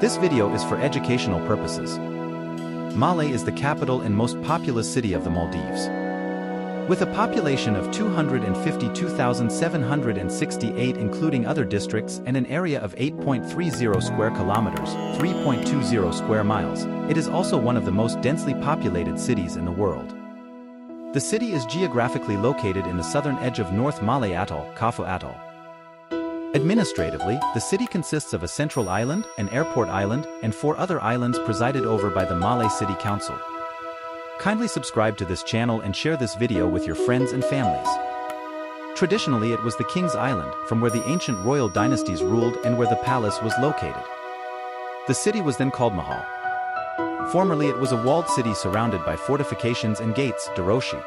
This video is for educational purposes. Malé is the capital and most populous city of the Maldives. With a population of 252,768 including other districts and an area of 8.30 square kilometers, 3.20 square miles, it is also one of the most densely populated cities in the world. The city is geographically located in the southern edge of North Malé Atoll, Kafu Atoll. Administratively, the city consists of a central island, an airport island, and 4 other islands presided over by the Malé City Council. Kindly subscribe to this channel and share this video with your friends and families. Traditionally it was the King's Island, from where the ancient royal dynasties ruled and where the palace was located. The city was then called Mahal. Formerly it was a walled city surrounded by fortifications and gates, Daroshi.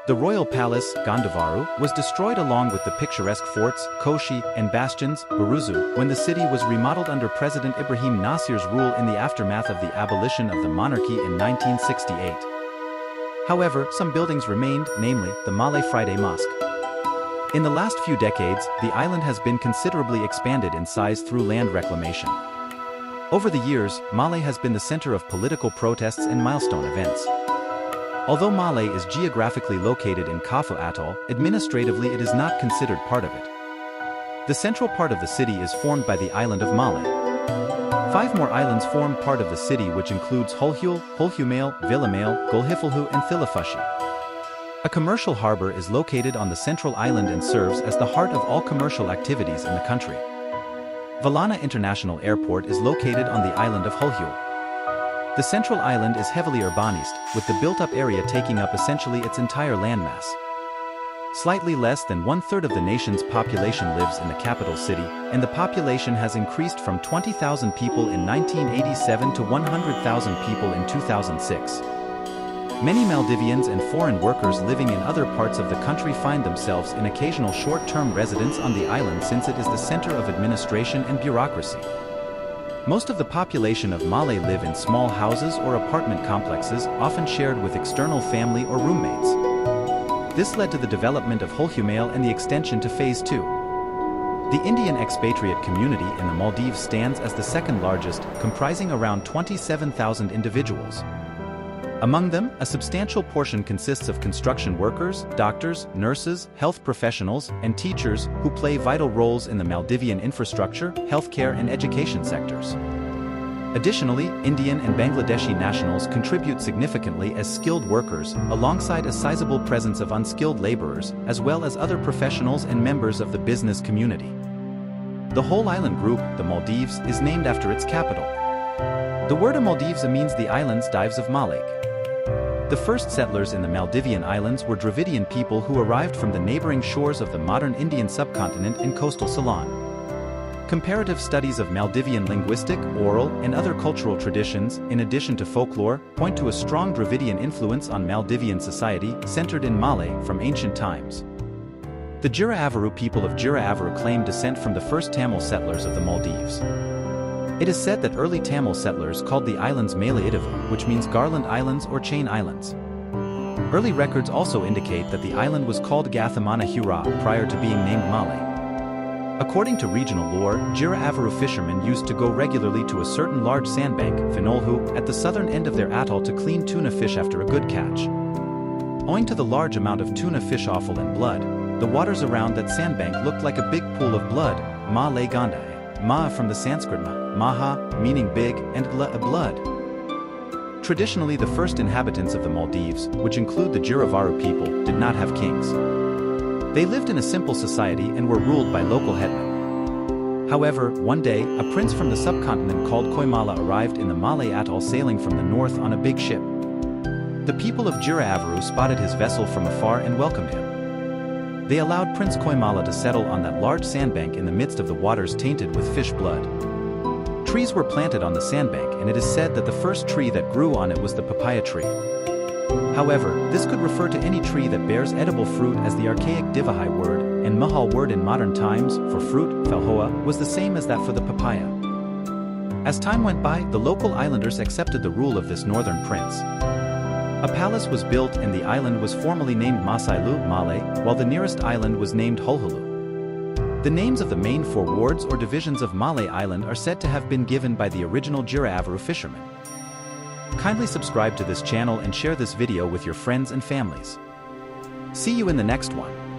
The royal palace, Gandavaru, was destroyed along with the picturesque forts, Koshi, and bastions, Buruzu, when the city was remodeled under President Ibrahim Nasir's rule in the aftermath of the abolition of the monarchy in 1968. However, some buildings remained, namely, the Malé Friday Mosque. In the last few decades, the island has been considerably expanded in size through land reclamation. Over the years, Malé has been the center of political protests and milestone events. Although Malé is geographically located in Kafu Atoll, administratively it is not considered part of it. The central part of the city is formed by the island of Malé. 5 more islands form part of the city, which includes Hulhul, Hulhumale, Villamale, Golhifalhu and Thilafushi. A commercial harbor is located on the central island and serves as the heart of all commercial activities in the country. Valana International Airport is located on the island of Hulhul. The central island is heavily urbanized, with the built-up area taking up essentially its entire landmass. Slightly less than 1/3 of the nation's population lives in the capital city, and the population has increased from 20,000 people in 1987 to 100,000 people in 2006. Many Maldivians and foreign workers living in other parts of the country find themselves in occasional short-term residence on the island since it is the center of administration and bureaucracy. Most of the population of Malé live in small houses or apartment complexes, often shared with external family or roommates. This led to the development of Hulhumale and the extension to Phase 2. The Indian expatriate community in the Maldives stands as the second largest, comprising around 27,000 individuals. Among them, a substantial portion consists of construction workers, doctors, nurses, health professionals, and teachers who play vital roles in the Maldivian infrastructure, healthcare and education sectors. Additionally, Indian and Bangladeshi nationals contribute significantly as skilled workers, alongside a sizable presence of unskilled laborers, as well as other professionals and members of the business community. The whole island group, the Maldives, is named after its capital. The word Maldives means the islands dives of Malé. The first settlers in the Maldivian islands were Dravidian people who arrived from the neighboring shores of the modern Indian subcontinent in coastal Ceylon. Comparative studies of Maldivian linguistic, oral, and other cultural traditions, in addition to folklore, point to a strong Dravidian influence on Maldivian society, centered in Malé from ancient times. The Jura-Avaru people of Jura-Avaru claim descent from the first Tamil settlers of the Maldives. It is said that early Tamil settlers called the islands Malé Idavu, which means garland islands or chain islands. Early records also indicate that the island was called Gathamana Hura prior to being named Malé. According to regional lore, Jura-Avaru fishermen used to go regularly to a certain large sandbank, Finolhu, at the southern end of their atoll to clean tuna fish after a good catch. Owing to the large amount of tuna fish offal and blood, the waters around that sandbank looked like a big pool of blood, Malé Ganda. Ma from the Sanskrit maha, meaning big, and blood. Traditionally, the first inhabitants of the Maldives, which include the Jura-Avaru people, did not have kings. They lived in a simple society and were ruled by local headmen. However, one day, a prince from the subcontinent called Koimala arrived in the Malé Atoll sailing from the north on a big ship. The people of Jura-Avaru spotted his vessel from afar and welcomed him. They allowed Prince Koimala to settle on that large sandbank in the midst of the waters tainted with fish blood. Trees were planted on the sandbank, and it is said that the first tree that grew on it was the papaya tree. However, this could refer to any tree that bears edible fruit, as the archaic Divahai word, and Mahal word in modern times, for fruit, Falhoa, was the same as that for the papaya. As time went by, the local islanders accepted the rule of this northern prince. A palace was built and the island was formally named Masailu, Malé, while the nearest island was named Hulhulu. The names of the main 4 wards or divisions of Malé Island are said to have been given by the original Jura-Avaru fishermen. Kindly subscribe to this channel and share this video with your friends and families. See you in the next one.